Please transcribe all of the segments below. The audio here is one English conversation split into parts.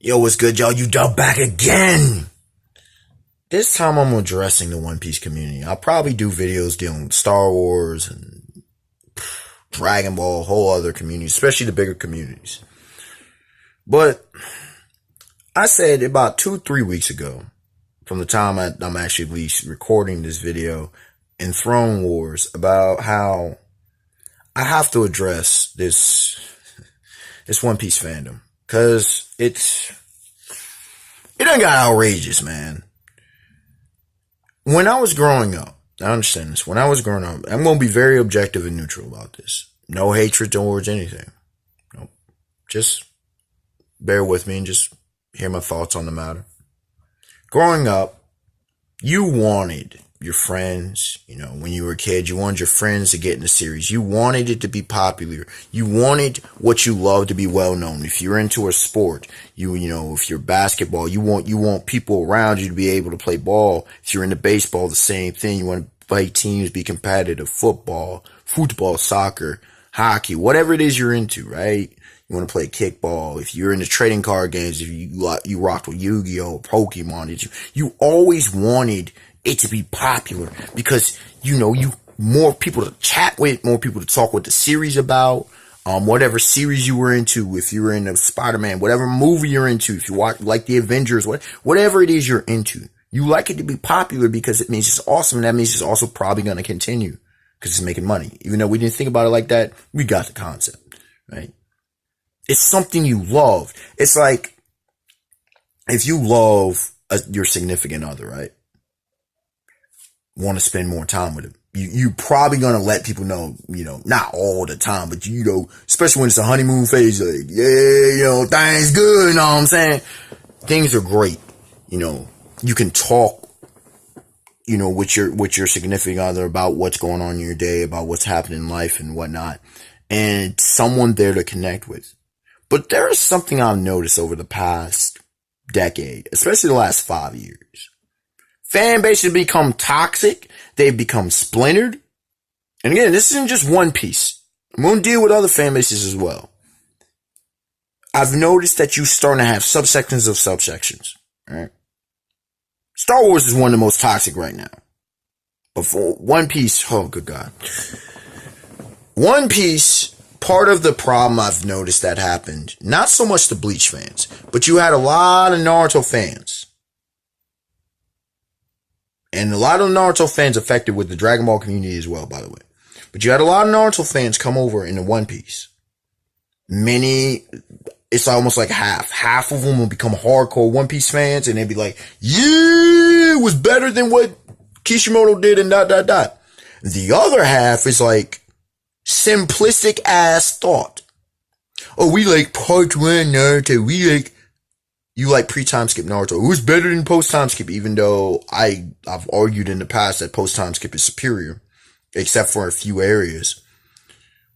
Yo, what's good, y'all? You dub back again. This time I'm addressing the One Piece community. I'll probably do videos dealing with Star Wars and Dragon Ball, whole other communities, especially the bigger communities. But I said about 2-3 weeks ago, from the time I'm actually recording this video in Throne Wars, about how I have to address this One Piece fandom. Cause it done got outrageous, man. When I was growing up, I understand this. When I was growing up, I'm going to be very objective and neutral about this. No hatred towards anything. Nope. Just bear with me and just hear my thoughts on the matter. Growing up, you wanted your friends, when you were a kid, you wanted your friends to get in the series. You wanted it to be popular. You wanted what you love to be well known. If you're into a sport, if you're basketball, you want people around you to be able to play ball. If you're into baseball, the same thing. You want to play teams, be competitive, football, soccer, hockey, whatever it is you're into, right? You want to play kickball. If you're into trading card games, if you rocked with Yu-Gi-Oh, Pokemon, you always wanted it to be popular because, more people to chat with, more people to talk with the series about, whatever series you were into, if you were into Spider-Man, whatever movie you're into, if you watch, like the Avengers, whatever it is you're into, you like it to be popular because it means it's awesome. And that means it's also probably going to continue because it's making money. Even though we didn't think about it like that, we got the concept, right? It's something you love. It's like if you love your significant other, right? Want to spend more time with him. You probably gonna let people know, not all the time, but especially when it's a honeymoon phase, like, yeah, things good, you know what I'm saying? Things are great. You can talk, with your significant other about what's going on in your day, about what's happening in life and whatnot, and someone there to connect with. But there is something I've noticed over the past decade, especially the last 5 years. Fan bases become toxic. They've become splintered. And again, this isn't just One Piece. I'm going to deal with other fan bases as well. I've noticed that you're starting to have subsections of subsections. Right? Star Wars is one of the most toxic right now. But for One Piece, oh good God. One Piece, part of the problem I've noticed that happened, not so much the Bleach fans, but you had a lot of Naruto fans. And a lot of Naruto fans affected with the Dragon Ball community as well, by the way. But you had a lot of Naruto fans come over into One Piece. It's almost like half. Half of them will become hardcore One Piece fans, and they'd be like, yeah, it was better than what Kishimoto did and ... The other half is like simplistic ass thought. Oh, we like part 1 Naruto. You like pre-time skip Naruto. It was better than post-time skip, even though I've argued in the past that post-time skip is superior, except for a few areas.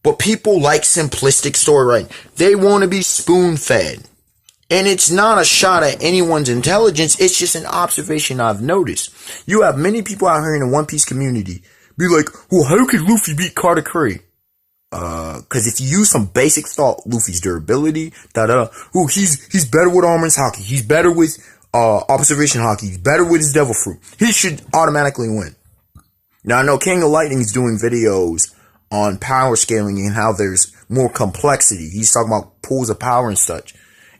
But people like simplistic story writing. They want to be spoon-fed. And it's not a shot at anyone's intelligence. It's just an observation I've noticed. You have many people out here in the One Piece community be like, well, how could Luffy beat Katakuri? Cause if you use some basic thought, Luffy's durability, ooh, he's better with armor's hockey. He's better with, observation hockey. He's better with his devil fruit. He should automatically win. Now, I know King of Lightning is doing videos on power scaling and how there's more complexity. He's talking about pools of power and such.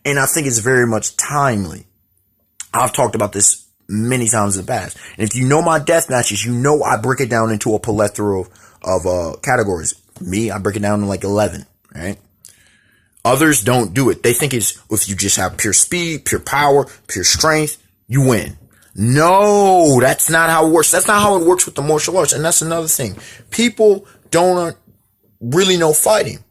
And I think it's very much timely. I've talked about this many times in the past. And if you know my death matches, I break it down into a plethora of categories. Me, I break it down to like 11, right? Others don't do it. They think it's if you just have pure speed, pure power, pure strength, you win. No, that's not how it works. That's not how it works with the martial arts. And that's another thing. People don't really know fighting.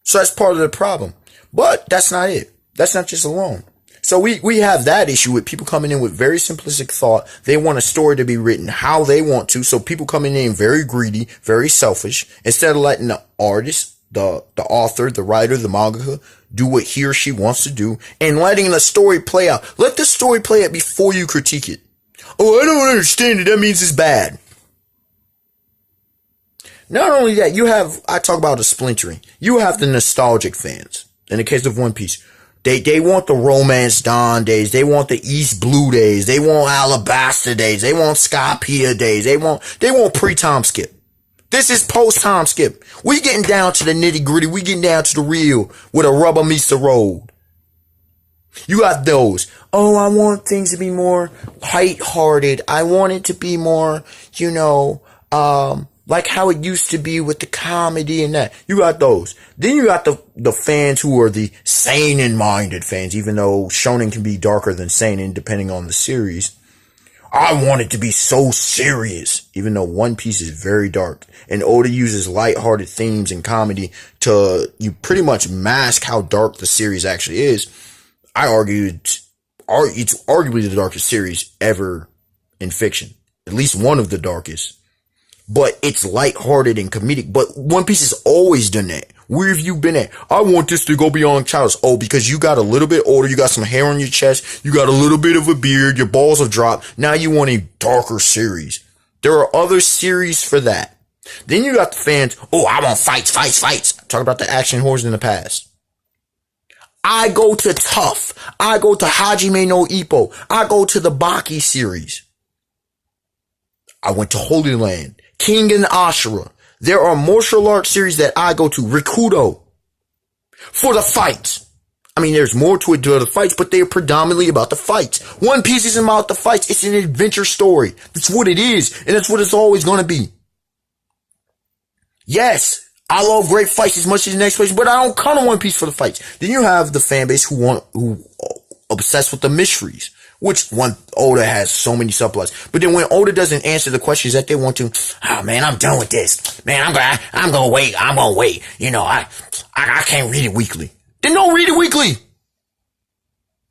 So that's part of the problem. But that's not it. That's not just alone. So we have that issue with people coming in with very simplistic thought. They want a story to be written how they want to. So people coming in very greedy, very selfish, instead of letting the artist, the author, the writer, the mangaka do what he or she wants to do and letting the story play out. Let the story play out before you critique it. Oh, I don't understand it. That means it's bad. Not only that, I talk about the splintering. You have the nostalgic fans. In the case of One Piece, They want the Romance Dawn days. They want the East Blue days. They want Alabasta days. They want Skypea days. They want pre-time skip. This is post-time skip. We getting down to the nitty-gritty. We getting down to the real where the rubber meets the road. You got those. Oh, I want things to be more lighthearted. I want it to be more, like how it used to be with the comedy and that. You got those. Then you got the fans who are the seinen-minded fans, even though shonen can be darker than seinen depending on the series. I want it to be so serious, even though One Piece is very dark. And Oda uses lighthearted themes and comedy to you pretty much mask how dark the series actually is. I argue it's arguably the darkest series ever in fiction. At least one of the darkest. But it's lighthearted and comedic. But One Piece has always done that. Where have you been at? I want this to go beyond childish. Oh, because you got a little bit older, you got some hair on your chest, you got a little bit of a beard, your balls have dropped. Now you want a darker series. There are other series for that. Then you got the fans, oh, I want fights. Talk about the action horrors in the past. I go to Tough. I go to Hajime no Ippo. I go to the Baki series. I went to Holy Land, King and Ashura. There are martial arts series that I go to, Rikudo, for the fights. I mean, there's more to it than the fights, but they're predominantly about the fights. One Piece isn't about the fights. It's an adventure story. That's what it is, and that's what it's always going to be. Yes, I love great fights as much as the next place, but I don't count on One Piece for the fights. Then you have the fan base who obsessed with the mysteries, which Oda has so many subplots. But then when Oda doesn't answer the questions that they want to, oh man, I'm done with this. Man, I'm gonna wait. I can't read it weekly. Then don't read it weekly.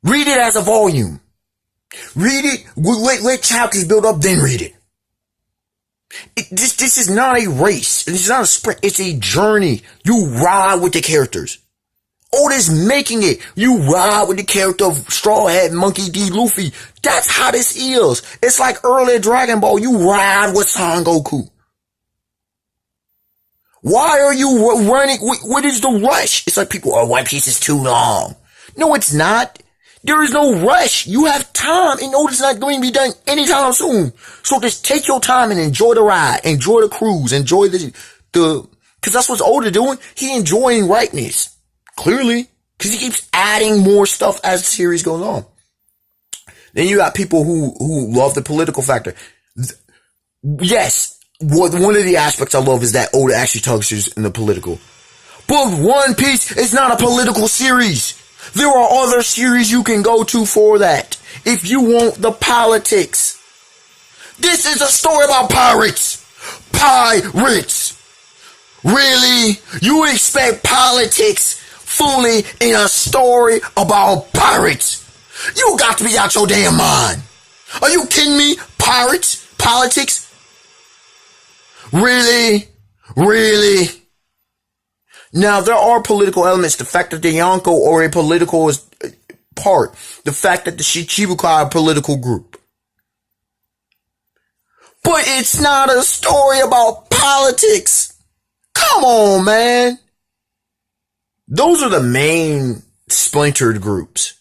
Read it as a volume. Read it, let chapters build up, then read it. This is not a race. This is not a sprint. It's a journey. You ride with the characters. Oda's making it. You ride with the character of Straw Hat Monkey D. Luffy. That's how this is. It's like early Dragon Ball. You ride with Son Goku. Why are you running? What is the rush? It's like people, One Piece is too long. No, it's not. There is no rush. You have time, and Oda's not going to be done anytime soon. So just take your time and enjoy the ride, enjoy the cruise, enjoy cause that's what Oda doing. He enjoying rightness. Clearly. Cause he keeps adding more stuff as the series goes on. Then you got people who love the political factor. Yes. One of the aspects I love is that Oda actually touches in the political. But One Piece is not a political series. There are other series you can go to for that. If you want the politics. This is a story about pirates. Pirates. Really? You expect politics fully in a story about pirates? You got to be out your damn mind. Are you kidding me? Pirates? Politics? Really? Really? Now, there are political elements. The fact that the Yonko are a political part. The fact that the Shichibukai are a political group. But it's not a story about politics. Come on, man. Those are the main splintered groups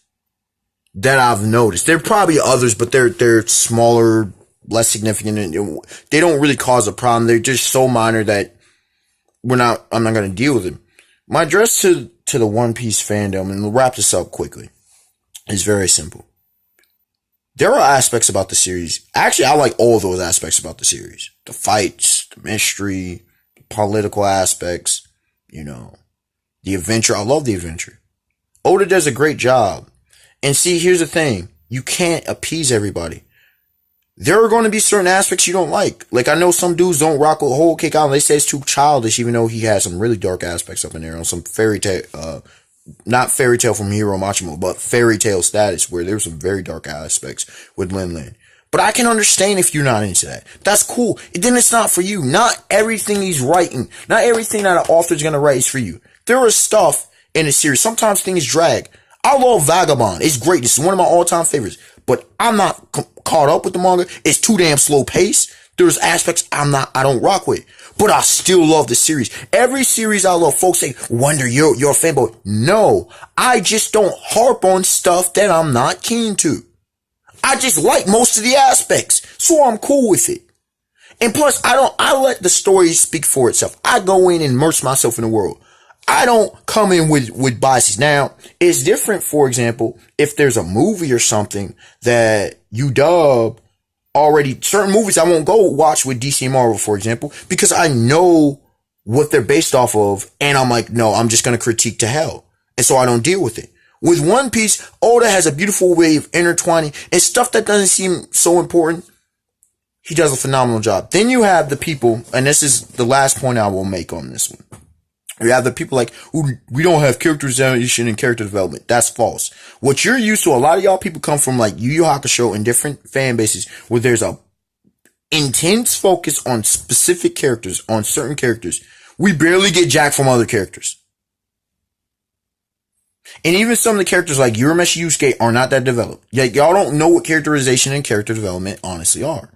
that I've noticed. There are probably others, but they're smaller, less significant. And they don't really cause a problem. They're just so minor that I'm not going to deal with them. My address to the One Piece fandom, and we'll wrap this up quickly, is very simple. There are aspects about the series. Actually, I like all of those aspects about the series. The fights, the mystery, the political aspects, the adventure. I love the adventure. Oda does a great job. And see, here's the thing. You can't appease everybody. There are going to be certain aspects you don't like. Like, I know some dudes don't rock with Whole Cake Island. They say it's too childish, even though he has some really dark aspects up in there on some fairy tale, not fairy tale from Hiro Machimo, but fairy tale status, where there's some very dark aspects with Lin Lin. But I can understand if you're not into that. That's cool. Then it's not for you. Not everything he's writing, not everything that an author's going to write is for you. There is stuff in a series. Sometimes things drag. I love Vagabond. It's great. It's one of my all-time favorites. But I'm not caught up with the manga. It's too damn slow paced. There's aspects I don't rock with. but I still love the series. Every series I love. Folks say, Wonder, you're a fanboy. No, I just don't harp on stuff that I'm not keen to. I just like most of the aspects, so I'm cool with it. And plus, I let the story speak for itself. I go in and immerse myself in the world. I don't come in with biases. Now, it's different, for example, if there's a movie or something that you dub already, certain movies I won't go watch with DC and Marvel, for example, because I know what they're based off of, and I'm like, no, I'm just going to critique to hell. And so I don't deal with it. With One Piece, Oda has a beautiful way of intertwining, and stuff that doesn't seem so important, he does a phenomenal job. Then you have the people, and this is the last point I will make on this one. You have the people like, ooh, we don't have characterization and character development. That's false. What you're used to, a lot of y'all people come from like Yu Yu Hakusho and different fan bases where there's a intense focus on specific characters, on certain characters. We barely get jack from other characters. And even some of the characters like Urameshi Yusuke are not that developed. Like, y'all don't know what characterization and character development honestly are.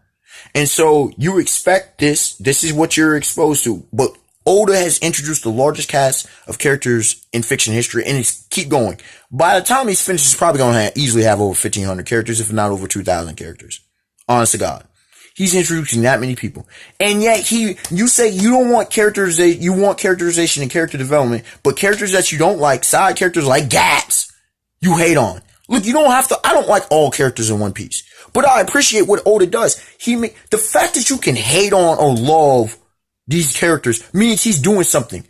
And so you expect this is what you're exposed to, but Oda has introduced the largest cast of characters in fiction history, and it's keep going. By the time he's finished, he's probably going to easily have over 1,500 characters, if not over 2,000 characters. Honest to God. He's introducing that many people. And yet you say you don't want characterization, you want characterization and character development, but characters that you don't like, side characters like Gaps, you hate on. Look, you don't have to, I don't like all characters in One Piece, but I appreciate what Oda does. The fact that you can hate on or love these characters means he's doing something.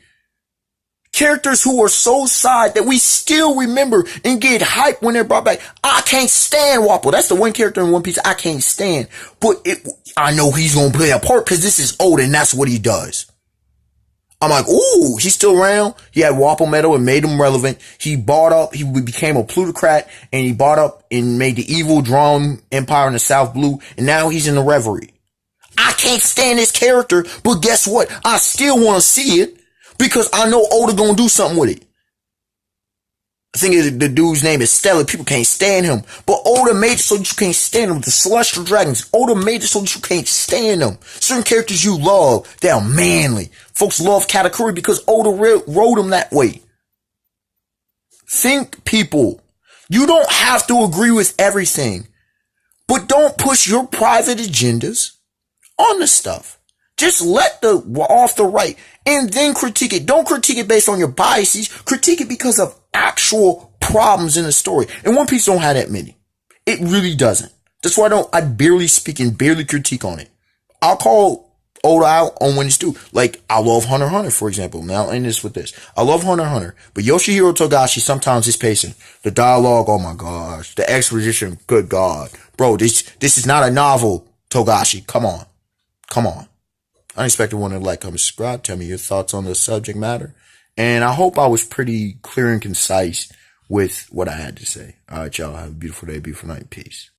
Characters who are so side that we still remember and get hyped when they're brought back. I can't stand Wappo. That's the one character in One Piece I can't stand. But I know he's going to play a part because this is Oda and that's what he does. I'm like, ooh, he's still around. He had Wappo Metal and made him relevant. He became a plutocrat and he bought up and made the evil drone empire in the South Blue. And now he's in the Reverie. I can't stand this character, but guess what? I still want to see it because I know Oda gonna do something with it. I think the dude's name is Stellar. People can't stand him, but Oda made it so that you can't stand him. The Celestial Dragons, Oda made it so that you can't stand them. Certain characters you love, they're manly. Folks love Katakuri because Oda wrote them that way. Think, people. You don't have to agree with everything, but don't push your private agendas on the stuff. Just let off the right and then critique it. Don't critique it based on your biases. Critique it because of actual problems in the story. And One Piece don't have that many. It really doesn't. That's why I barely speak and barely critique on it. I'll call Oda out on when it's due. Like, I love Hunter x Hunter, for example. Now, I'll end this with this. I love Hunter x Hunter, but Yoshihiro Togashi, sometimes his pacing, the dialogue, oh my gosh, the exposition, good God. Bro, this is not a novel, Togashi. Come on. I expect everyone to like, comment, subscribe. Tell me your thoughts on the subject matter. And I hope I was pretty clear and concise with what I had to say. All right, y'all. Have a beautiful day, beautiful night. Peace.